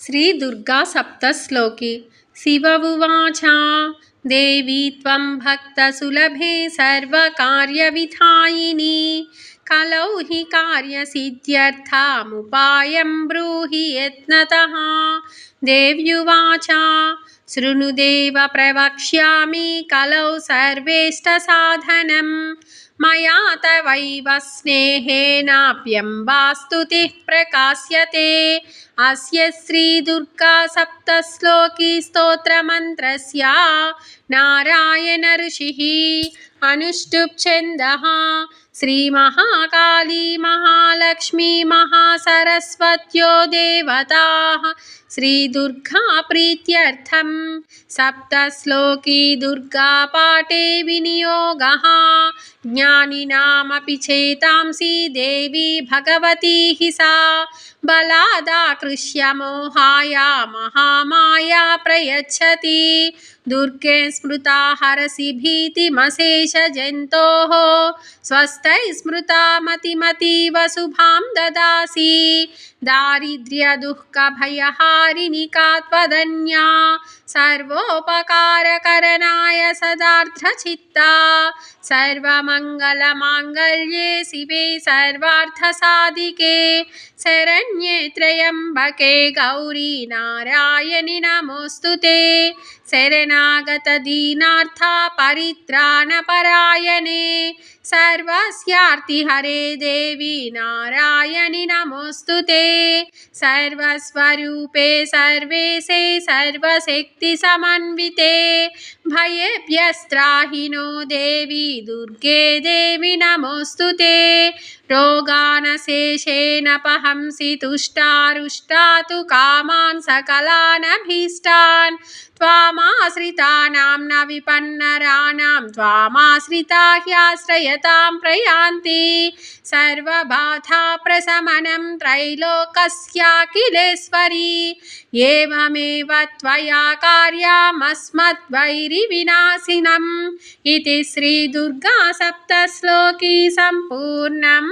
श्री दुर्गा सप्तश्लोकी। शिव उवाच देवी त्वं भक्तसुलभे सर्वकार्यविधायिनी कलौ हि कार्यसिद्ध्यर्थमुपायं ब्रूहि यत्नतः। देव्युवाच शृणुदेव प्रवक्ष्यामि कलौ सर्वेष्टसाधनं मया तवैव स्नेहेनाप्यम्बास्तुतिः प्रकाश्यते। अस्य श्रीदुर्गा सप्तश्लोकी स्तोत्रमन्त्रस्य नारायण ऋषिः अनुष्टुप् छन्दः। श्रीमहाकाली महालक्ष्मी महासरस्वत्यो देवताः श्रीदुर्गा प्रीत्यर्थं सप्तश्लोकी दुर्गा पाठे विनियोगः। ज्ञानिनामपि चेतांसि देवी भगवती हि सा बलादाकृष्य मोहाय महामाया प्रयच्छति। दुर्गे स्मृता हरसि भीतिमशेषजन्तोः स्वस्थै स्मृता मतिमतीव शुभां ददासि। दारिद्र्यदुःखभयहारिणि का त्वदन्या सर्वोपकारकरणाय सदार्द्रचित्ता। सर्वमङ्गलमाङ्गल्ये शिवे सर्वार्थसाधिके शरण्ये त्र्यम्बके गौरी नारायणि नमोऽस्तुते। शरणागतदीनार्था परित्राणपरायणे सर्वस्यार्तिहरे देवी नारायणि नमोऽस्तुते। सर्वस्वरूपे सर्वेशे सर्वशक्तिसमन्विते भयेभ्यस्त्राहि नो देवी दुर्गे देवी नमोऽस्तुते। रोगानशेषेण पहंसि तुष्टारुष्टा तु कामान् सकलानभीष्टान् त्वामाश्रितानां न विपन्नराणां त्वामाश्रिता ह्याश्रयतां प्रयान्ति। सर्वबाधाप्रशमनं त्रैलोक्यस्याखिलेश्वरी एवमेव त्वया कार्यमस्मद्वैरिविनाशिनम् इति श्रीदुर्गा सप्तश्लोकी सम्पूर्णम्।